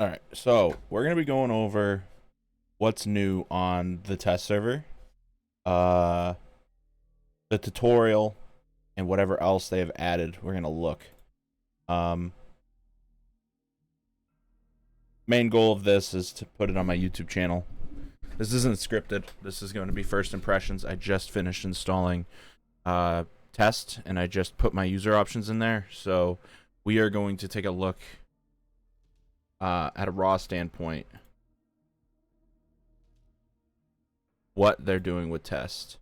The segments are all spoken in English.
All right, so we're gonna be going over what's new on the test server, uh, the tutorial, and whatever else they have added. We're gonna look. Um, Main goal of this is to put it on my YouTube channel. This isn't scripted. This is going to be first impressions. I just finished installing test, and I just put my user options in there. So we are going to take a look at a raw standpoint what they're doing with test.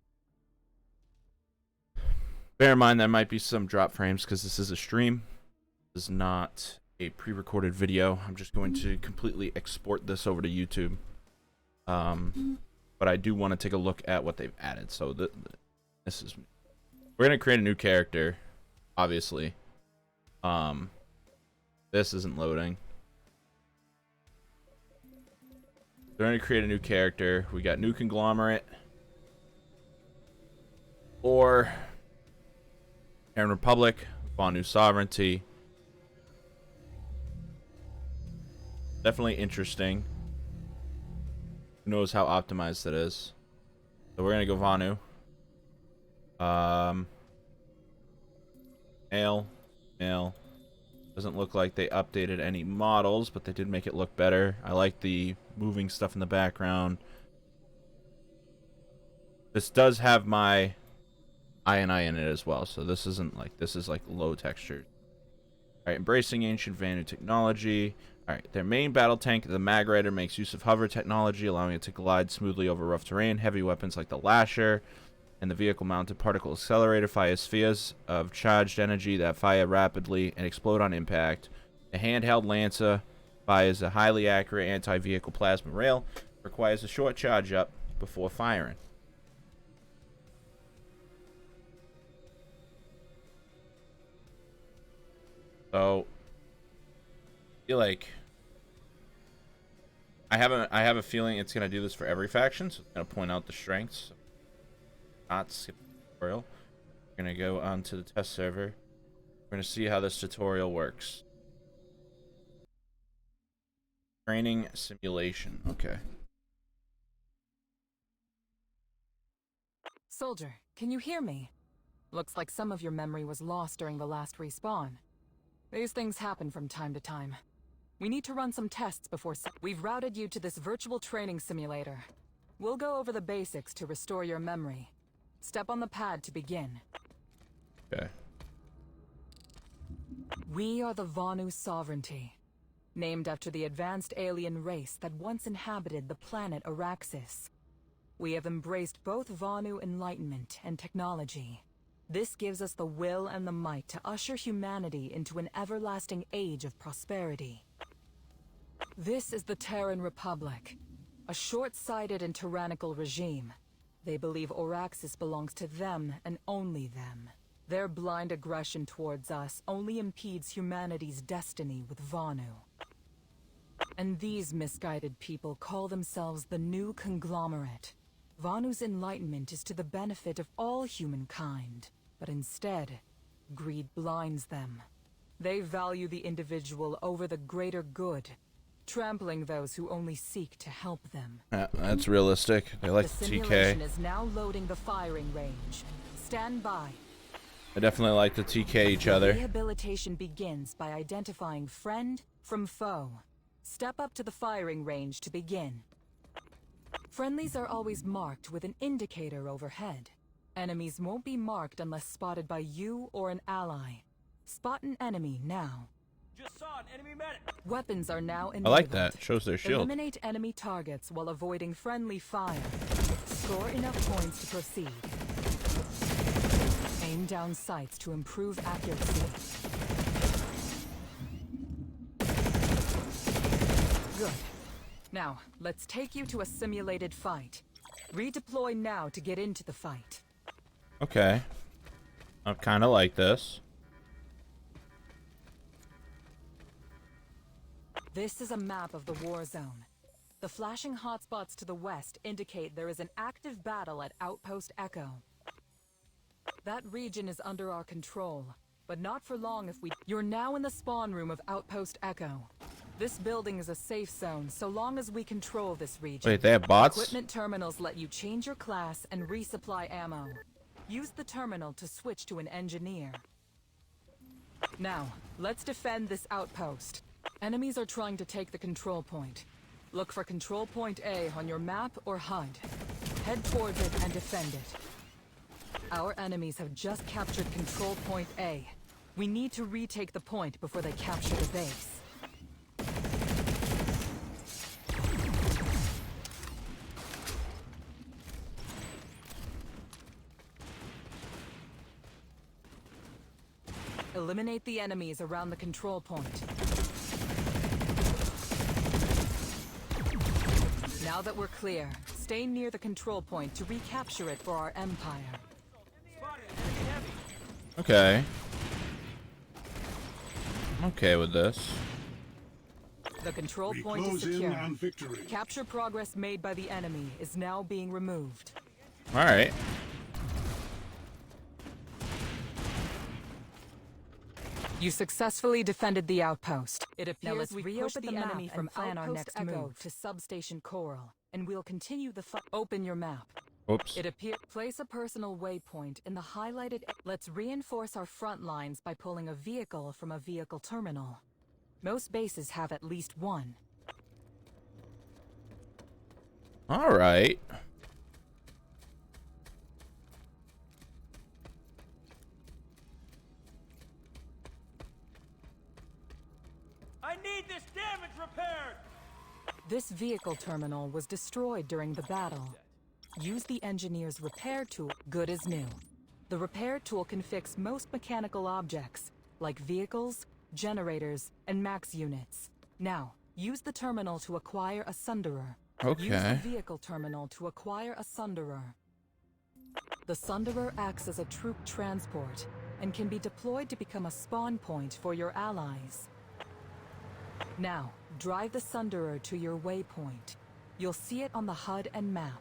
Bear in mind there might be some drop frames because this is a stream. This is not a pre-recorded video. I'm just going to completely export this over to YouTube. But I do want to take a look at what they've added. So this is, we're gonna create a new character, obviously. This isn't loading. They're gonna create a new character. We got new conglomerate or Terran Republic, Vonu sovereignty. Definitely interesting. Who knows how optimized it is? So we're gonna go Vonu. Male. Doesn't look like they updated any models, but they did make it look better. I like the moving stuff in the background. This does have my I in it as well, so this isn't like, this is like low texture. Alright, embracing ancient Vanu technology. Alright, their main battle tank, the Mag Rider, makes use of hover technology, allowing it to glide smoothly over rough terrain. Heavy weapons like the Lasher and the vehicle-mounted particle accelerator fire spheres of charged energy that fire rapidly and explode on impact. The handheld Lancer fires a highly accurate anti-vehicle plasma rail. Requires a short charge up before firing. So, I feel like I have a feeling it's gonna do this for every faction. So it's gonna point out the strengths. Not skip the tutorial. We're gonna go onto the test server. We're gonna see how this tutorial works. Training simulation. Okay. Soldier, can you hear me? Looks like some of your memory was lost during the last respawn. These things happen from time to time. We need to run some tests before we've routed you to this virtual training simulator. We'll go over the basics to restore your memory. Step on the pad to begin. Okay. We are the Vonu Sovereignty, named after the advanced alien race that once inhabited the planet Araxis. We have embraced both Vonu enlightenment and technology. This gives us the will and the might to usher humanity into an everlasting age of prosperity. This is the Terran Republic, a short-sighted and tyrannical regime. They believe Araxis belongs to them and only them. Their blind aggression towards us only impedes humanity's destiny with Vonu. And these misguided people call themselves the New Conglomerate. Vanu's enlightenment is to the benefit of all humankind, but instead, greed blinds them. They value the individual over the greater good, trampling those who only seek to help them. That's realistic. They like the the simulation TK. is now loading the firing range. Stand by. I definitely like to TK each other. Rehabilitation begins by identifying friend from foe. Step up to the firing range to begin. Friendlies are always marked with an indicator overhead. Enemies won't be marked unless spotted by you or an ally. Spot an enemy now. Just saw an enemy medic. Weapons are now enabled. I like that. Shows their shield. Eliminate enemy targets while avoiding friendly fire. Score enough points to proceed. Aim down sights to improve accuracy. Good. Now, let's take you to a simulated fight. Redeploy now to get into the fight. Okay. I kind of like this. This is a map of the war zone. The flashing hotspots to the west indicate there is an active battle at Outpost Echo. That region is under our control, but not for long if we... You're now in the spawn room of Outpost Echo. This building is a safe zone so long as we control this region. Wait, they have bots? Equipment terminals let you change your class and resupply ammo. Use the terminal to switch to an engineer. Now, let's defend this outpost. Enemies are trying to take the control point. Look for control point A on your map or HUD. Head towards it and defend it. Our enemies have just captured control point A. We need to retake the point before they capture the base. Eliminate the enemies around the control point. Now that we're clear, stay near the control point to recapture it for our empire. Okay. I'm okay with this. The control We point is close in secure. on victory. Capture progress made by the enemy is now being removed. All right. You successfully defended the outpost. It appears now let's reopen the enemy from plan our next move to substation Coral, and we'll continue the fight. Open your map. Oops. It appears place a personal waypoint in the highlighted. Let's reinforce our front lines by pulling a vehicle from a vehicle terminal. Most bases have at least one. All right. I need this damage repaired! This vehicle terminal was destroyed during the battle. Use the engineer's repair tool. Good as new. The repair tool can fix most mechanical objects, like vehicles, generators, and max units. Now, use the terminal to acquire a sunderer. Use the Okay. vehicle terminal to acquire a sunderer. The sunderer acts as a troop transport and can be deployed to become a spawn point for your allies. Now, drive the sunderer to your waypoint. You'll see it on the HUD and map.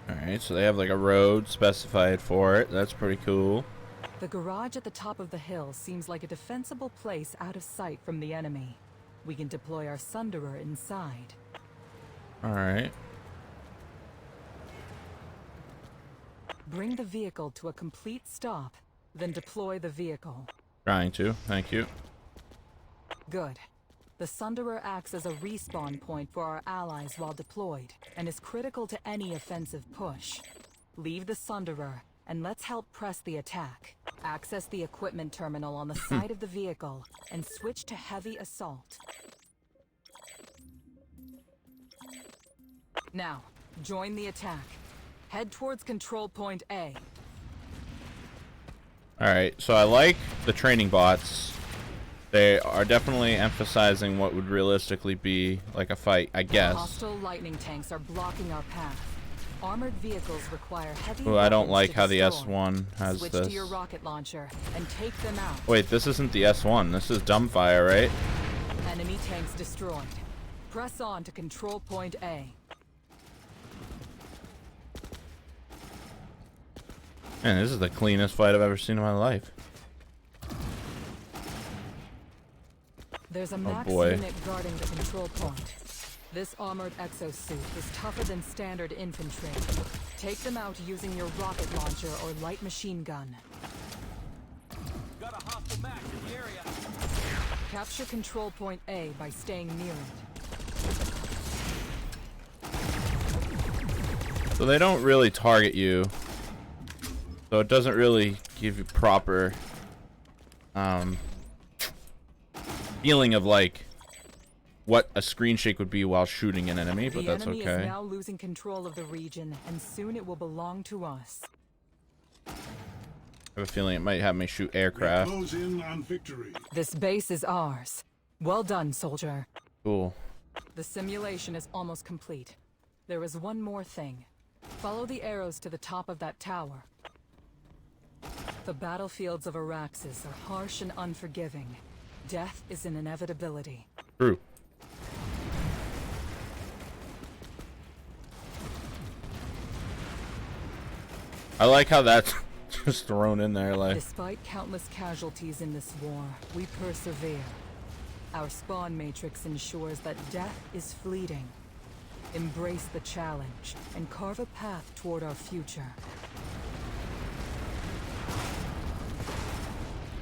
All right. So they have like a road specified for it. That's pretty cool. The garage at the top of the hill seems like a defensible place out of sight from the enemy. We can deploy our sunderer inside. All right. Bring the vehicle to a complete stop, then deploy the vehicle. Trying to. Thank you. Good. The sunderer acts as a respawn point for our allies while deployed, and is critical to any offensive push. Leave the sunderer, and let's help press the attack. Access the equipment terminal on the side of the vehicle, and switch to heavy assault. Now, join the attack. Head towards control point A. All right. So I like the training bots. They are definitely emphasizing what would realistically be like a fight, I guess. Hostile lightning tanks are blocking our path. Armored vehicles require heavy Ooh, I don't weapons like to how the destroy. S1 has Switch this. to your rocket launcher and take them out. Wait, this isn't the S1. This is Dumbfire, right? Enemy tanks destroyed. Press on to control point A. Man, this is the cleanest fight I've ever seen in my life. There's a max boy. unit guarding the control point. This armored exosuit is tougher than standard infantry. Take them out using your rocket launcher or light machine gun. Got a hostile max in the area. Capture control point A by staying near it. So they don't really target you. So it doesn't really give you proper feeling of like what a screen shake would be while shooting an enemy, but The that's enemy okay. is now losing control of the region, and soon it will belong to us. I have a feeling it might have me shoot We aircraft. close in on victory. This base is ours. Well done, soldier. Cool. The simulation is almost complete. There is one more thing. Follow the arrows to the top of that tower. The battlefields of Araxis are harsh and unforgiving. Death is an inevitability. True. I like how that's Just thrown in there like. Despite countless casualties in this war, we persevere. Our spawn matrix ensures that death is fleeting. Embrace the challenge and carve a path toward our future.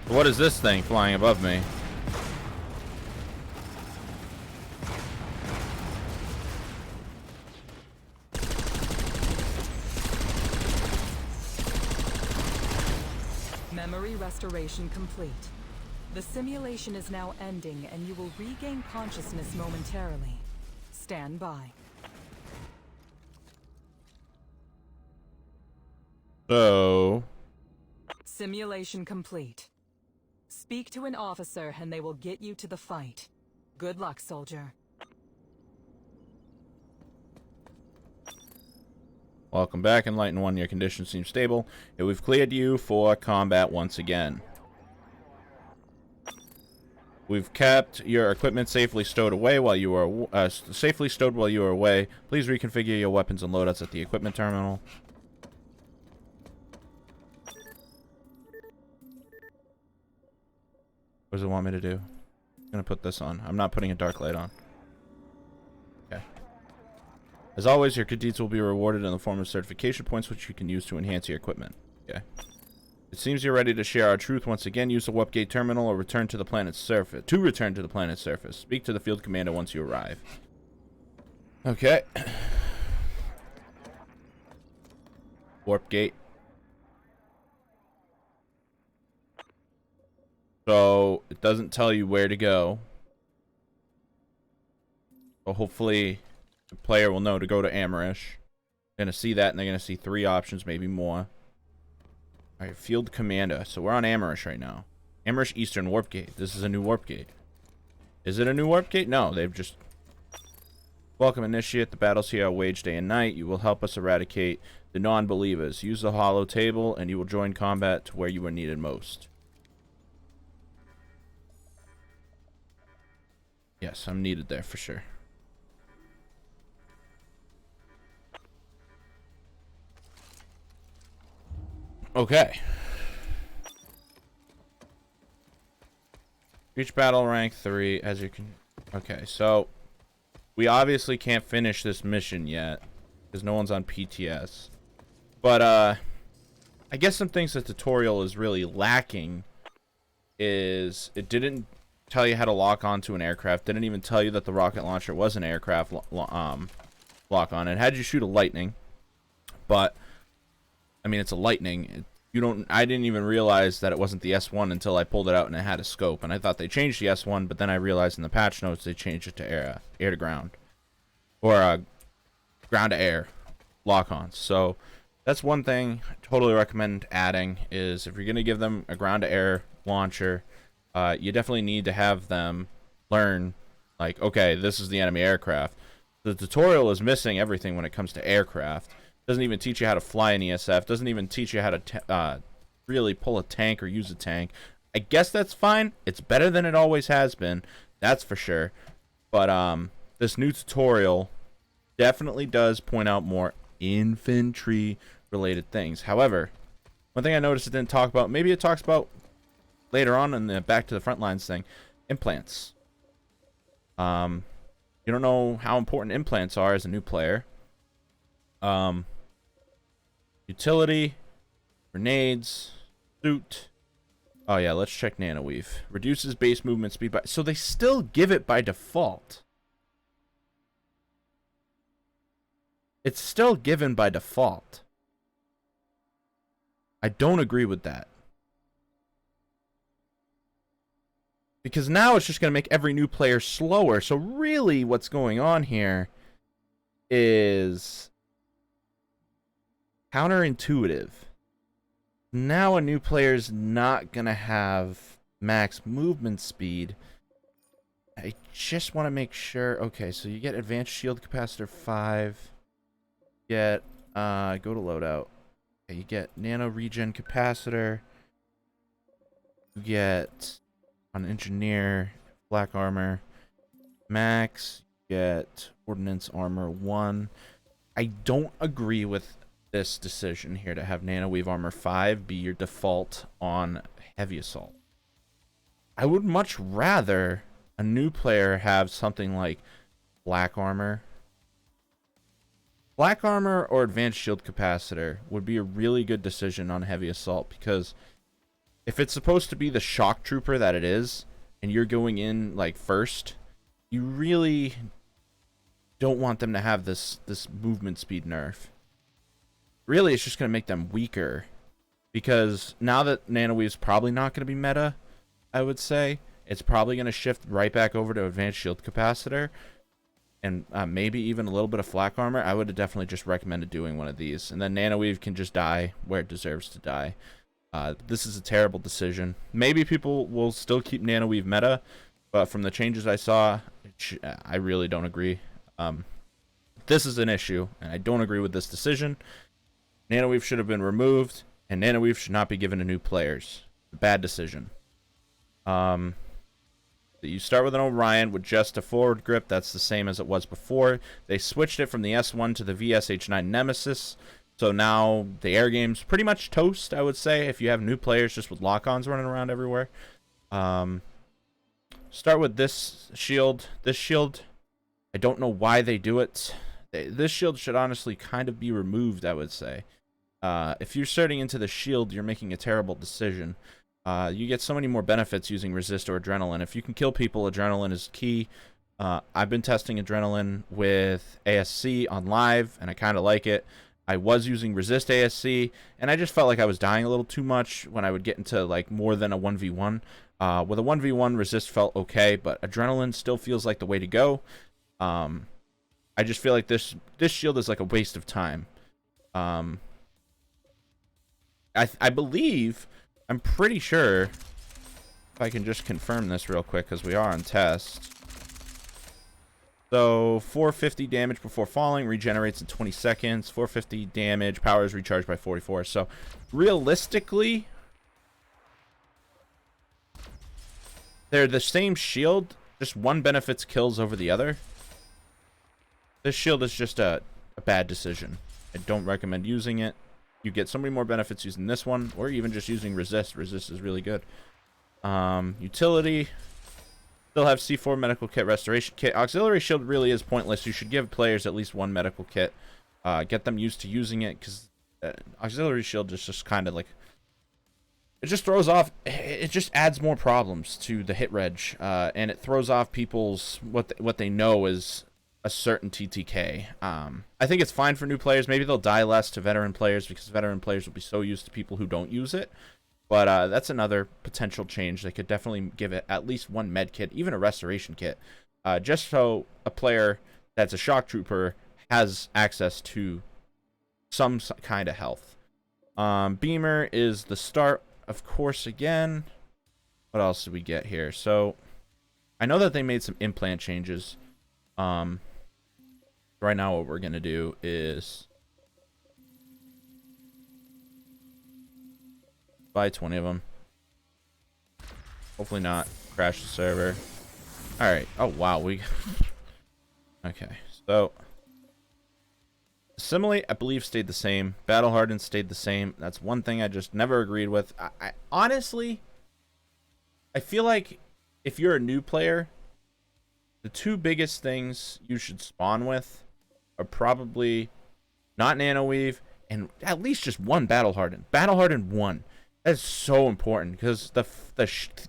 What is this thing flying above me? Memory restoration complete. The simulation is now ending and you will regain consciousness momentarily. Stand by. So... Simulation complete. Speak to an officer and they will get you to the fight. Good luck, soldier. Welcome back, Enlightened 1. Your condition seems stable, and we've cleared you for combat once again. We've kept your equipment safely stowed away while you were away. Please reconfigure your weapons and loadouts at the equipment terminal. What does it want me to do? I'm gonna put this on. I'm not putting a dark light on. Okay. As always, your good deeds will be rewarded in the form of certification points, which you can use to enhance your equipment. Okay. It seems you're ready to share our truth once again. Use the warp gate terminal or return to the planet's surface. To return to the planet's surface. Speak to the field commander once you arrive. Okay. Warp gate. So, it doesn't tell you where to go. But hopefully, the player will know to go to Amerish. They're going to see that, and they're going to see 3 options, maybe more. Alright, Field Commander. So, we're on Amerish right now. Amerish Eastern Warp Gate. This is a new warp gate. Is it a new warp gate? No, they've just... Welcome, Initiate. The battles here are waged day and night. You will help us eradicate the non-believers. Use the hollow table, and you will join combat to where you are needed most. Yes, I'm needed there for sure. Okay. Reach battle rank 3 as you can... Okay, so... We obviously can't finish this mission yet. Because no one's on PTS. But, I guess some things the tutorial is really lacking is... It didn't tell you how to lock onto an aircraft. Didn't even tell you that the rocket launcher was an aircraft lock on. It had you shoot a lightning. But... I mean, it's a lightning. I didn't even realize that it wasn't the S1 until I pulled it out and it had a scope. And I thought they changed the S1, but then I realized in the patch notes they changed it to air to ground. Or ground to air lock-ons. So that's one thing I totally recommend adding is if you're going to give them a ground to air launcher, you definitely need to have them learn, like, okay, this is the enemy aircraft. The tutorial is missing everything when it comes to aircraft. Doesn't even teach you how to fly an ESF. Doesn't even teach you how to really pull a tank or use a tank. I guess that's fine. It's better than it always has been. That's for sure. But this new tutorial definitely does point out more infantry-related things. However, one thing I noticed it didn't talk about, maybe it talks about later on in the Back to the Front Lines thing, implants. You don't know how important implants are as a new player. Utility, grenades, suit. Oh yeah, let's check nanoweave. Reduces base movement speed by... So they still give it by default. It's still given by default. I don't agree with that. Because now it's just going to make every new player slower. So really what's going on here is... counterintuitive. Now a new player's not gonna have max movement speed. I just want to make sure. Okay, so you get advanced shield capacitor 5. Get go to loadout. Okay, you get nano regen capacitor. You get an engineer black armor. Max. You get ordnance armor 1. I don't agree with this decision here to have Nano Weave Armor 5 be your default on Heavy Assault. I would much rather a new player have something like Black Armor. Black Armor or Advanced Shield Capacitor would be a really good decision on Heavy Assault, because if it's supposed to be the shock trooper that it is, and you're going in like first, you really don't want them to have this movement speed nerf. Really, it's just going to make them weaker, because now that Nano Weave's probably not going to be meta, I would say it's probably going to shift right back over to Advanced Shield Capacitor, and maybe even a little bit of Flak Armor. I would have definitely just recommended doing one of these, and then Nano Weave can just die where it deserves to die. This is a terrible decision. Maybe people will still keep Nano Weave meta, but from the changes I saw, I really don't agree. This is an issue, and I don't agree with this decision. Nano Weave should have been removed, and Nano Weave should not be given to new players. Bad decision. You start with an Orion with just a forward grip. That's the same as it was before. They switched it from the S1 to the VSH9 Nemesis. So now the air game's pretty much toast, I would say, if you have new players just with lock-ons running around everywhere. Start with this shield. This shield, I don't know why they do it. This shield should honestly kind of be removed, I would say. If you're starting into the shield, you're making a terrible decision. You get so many more benefits using resist or adrenaline. If you can kill people, adrenaline is key. I've been testing adrenaline with ASC on live, and I kind of like it. I was using resist ASC, and I just felt like I was dying a little too much when I would get into like more than a 1v1. With a 1v1, resist felt okay, but adrenaline still feels like the way to go. I just feel like this shield is like a waste of time. I believe, I'm pretty sure, if I can just confirm this real quick, because we are on test. So 450 damage before falling, regenerates in 20 seconds. 450 damage, power is recharged by 44. So realistically, they're the same shield, just one benefits kills over the other. This shield is just a bad decision. I don't recommend using it. You get so many more benefits using this one, or even just using resist. Resist is really good. Utility. Still have C4 medical kit, restoration kit. Auxiliary shield really is pointless. You should give players at least one medical kit. Get them used to using it, because auxiliary shield is just kind of like, it just throws off, it just adds more problems to the hit reg, and it throws off people's what they know is a certain TTK. I think it's fine for new players. Maybe they'll die less to veteran players, because veteran players will be so used to people who don't use it. But that's another potential change. They could definitely give it at least one med kit, even a restoration kit, just so a player that's a shock trooper has access to some kind of health. Beamer is the start, of course, again. What else did we get here? So I know that they made some implant changes. Right now what we're going to do is buy 20 of them. Hopefully not crash the server. All right. Oh, wow. We okay. So Assimilate, I believe, stayed the same. Battle Hardened stayed the same. That's one thing I just never agreed with. I honestly, I feel like if you're a new player, the two biggest things you should spawn with are probably not Nano Weave and at least just one Battle Hardened. Battle Hardened 1. That's so important, because the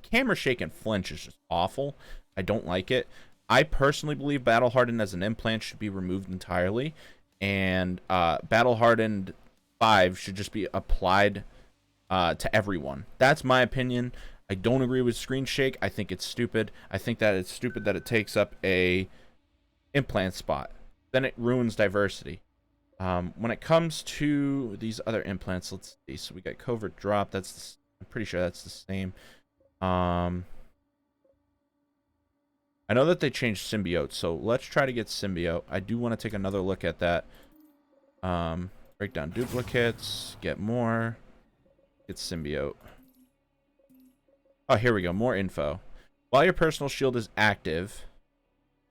camera shake and flinch is just awful. I don't like it. I personally believe Battle Hardened as an implant should be removed entirely, and Battle Hardened 5 should just be applied to everyone. That's my opinion. I don't agree with screen shake. I think it's stupid. I think that it's stupid that it takes up a implant spot. Then it ruins diversity. When it comes to these other implants, let's see. So we got Covert Drop. I'm pretty sure that's the same. I know that they changed Symbiote, so let's try to get Symbiote. I do want to take another look at that. Break down duplicates. Get more. Get Symbiote. Oh, here we go. More info. While your personal shield is active,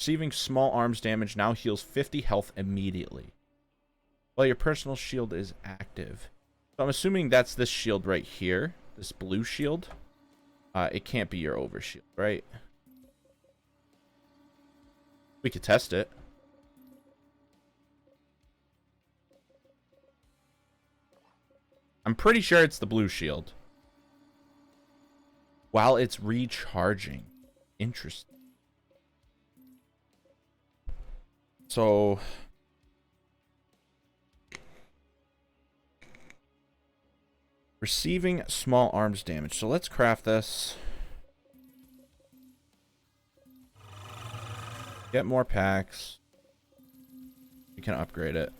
receiving small arms damage now heals 50 health immediately. while your personal shield is active. So I'm assuming that's this shield right here, this blue shield. It can't be your overshield, right? We could test it. I'm pretty sure it's the blue shield. While it's recharging. Interesting. So receiving small arms damage. So let's craft this. Get more packs. We can upgrade it.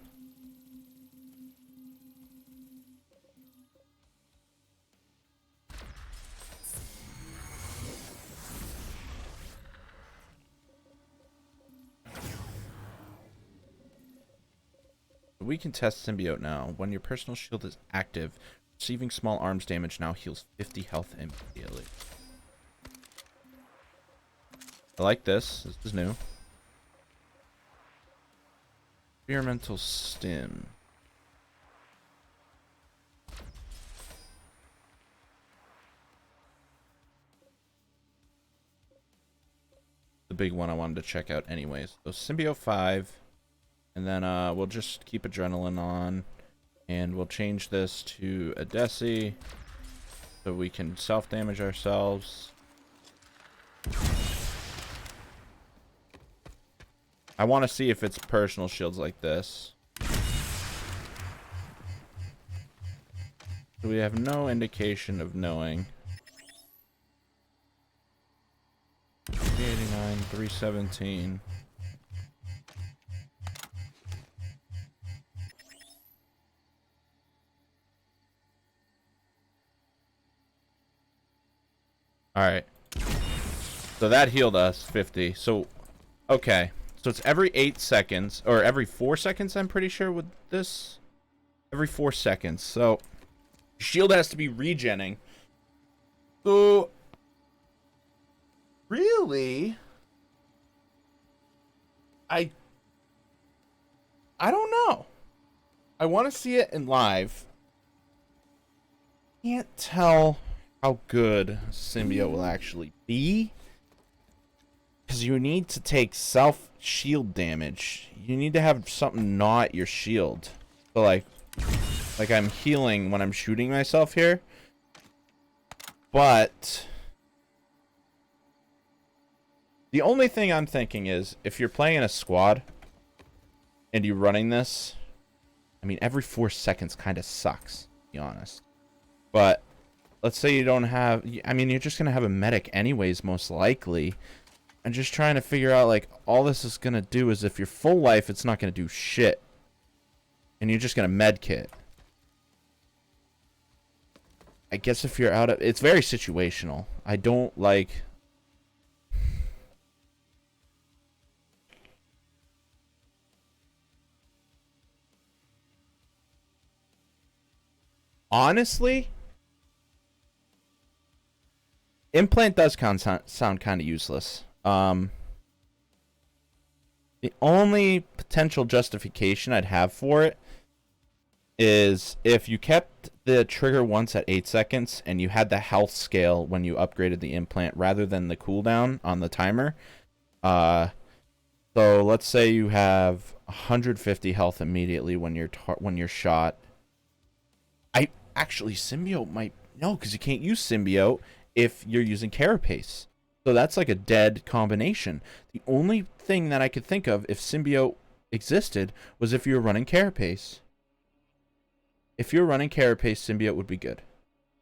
We can test Symbiote now. When your personal shield is active, receiving small arms damage now heals 50 health immediately. I like this. This is new. Experimental stim. The big one I wanted to check out anyways. So Symbiote 5. And then we'll just keep Adrenaline on. And we'll change this to a Deci. So we can self-damage ourselves. I want to see if it's personal shields like this. So we have no indication of knowing. 389, 317. Alright. So that healed us 50. So, okay. So it's every 8 seconds, or every 4 seconds, I'm pretty sure, with this. Every 4 seconds. So, shield has to be regenning. So, really? I don't know. I want to see it in live. Can't tell how good Symbiote will actually be, because you need to take self shield damage. You need to have something not your shield. So like I'm healing when I'm shooting myself here, but the only thing I'm thinking is if you're playing in a squad and you're running this, I mean, every 4 seconds kind of sucks, to be honest. But let's say you don't have, I mean, you're just going to have a medic anyways, most likely. I'm just trying to figure out, like, all this is going to do is if you're full life, it's not going to do shit. And you're just going to med kit. I guess if you're out of, it's very situational. I don't like. Honestly, implant does sound kind of useless. The only potential justification I'd have for it is if you kept the trigger once at 8 seconds and you had the health scale when you upgraded the implant rather than the cooldown on the timer. So let's say you have 150 health immediately when you're shot. Actually, Symbiote might... No, because you can't use Symbiote if you're using Carapace. So that's like a dead combination. The only thing that I could think of if Symbiote existed was if you were running Carapace. If you're running Carapace, Symbiote would be good.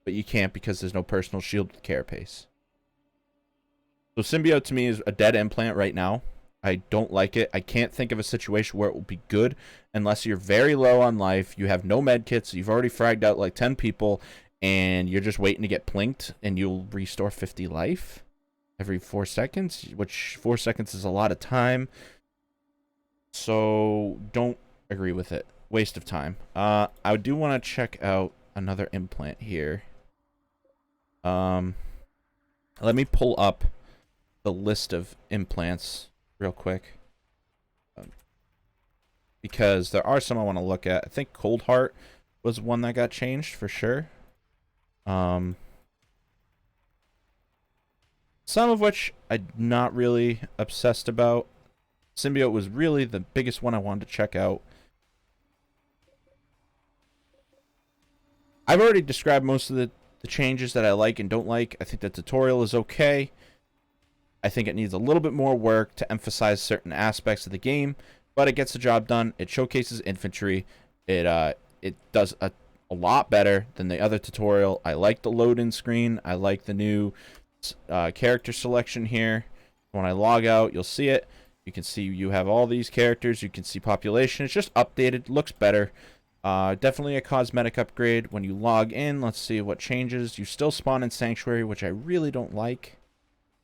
But you can't because there's no personal shield with Carapace. So Symbiote to me is a dead implant right now. I don't like it. I can't think of a situation where it will be good unless you're very low on life, you have no med kits, you've already fragged out like 10 people, and you're just waiting to get plinked, and you'll restore 50 life every 4 seconds, which 4 seconds is a lot of time. So don't agree with it. Waste of time. I do want to check out another implant here. Let me pull up the list of implants real quick. because there are some I want to look at. I think Cold Heart was one that got changed for sure. Some of which I'm not really obsessed about. Symbiote was really the biggest one I wanted to check out. I've already described most of the changes that I like and don't like. I think the tutorial is okay. I think it needs a little bit more work to emphasize certain aspects of the game, but it gets the job done. It showcases infantry. It does a lot better than the other tutorial. I like the load-in screen. I like the new character selection here. When I log out, you'll see it. You can see you have all these characters. You can see population. It's just updated. Looks better. Definitely a cosmetic upgrade. When you log in, let's see what changes. You still spawn in Sanctuary, which I really don't like.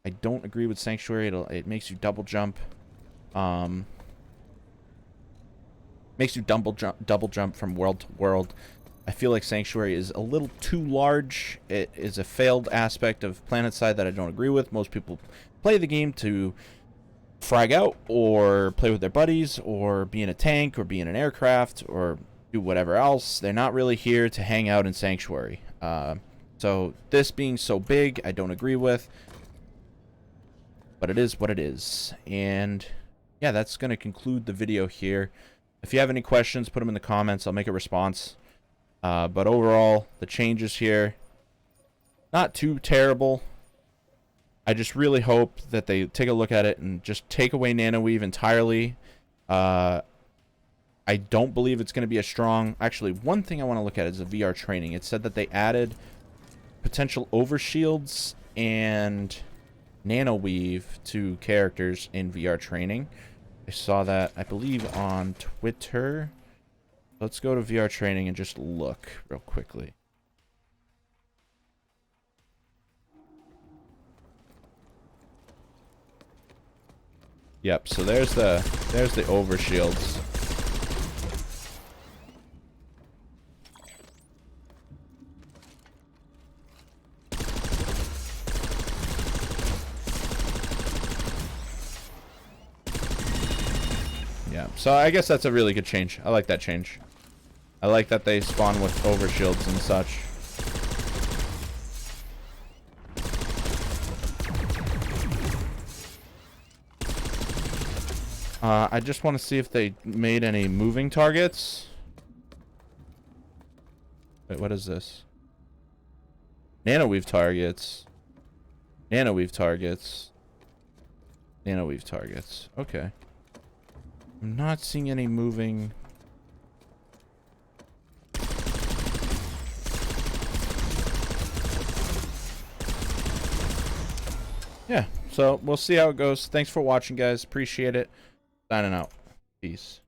I don't agree with Sanctuary. It makes you double jump. Makes you double jump from world to world. I feel like Sanctuary is a little too large. It is a failed aspect of PlanetSide that I don't agree with. Most people play the game to frag out or play with their buddies or be in a tank or be in an aircraft or do whatever else. They're not really here to hang out in Sanctuary. So this being so big, I don't agree with. But it is what it is. And yeah, that's going to conclude the video here. If you have any questions, put them in the comments. I'll make a response. But overall, the changes here, not too terrible. I just really hope that they take a look at it and just take away Nanoweave entirely. I don't believe it's going to be as strong. Actually, one thing I want to look at is the VR training. It said that they added potential overshields and Nanoweave to characters in VR training. I saw that, I believe, on Twitter. Let's go to VR training and just look real quickly. Yep, so there's the overshields. Yeah, so I guess that's a really good change. I like that change. I like that they spawn with overshields and such. I just want to see if they made any moving targets. Wait, what is this? Nanoweave targets. Nanoweave targets. Nanoweave targets. Okay. I'm not seeing any moving. Yeah, so we'll see how it goes. Thanks for watching, guys. Appreciate it. Signing out. Peace.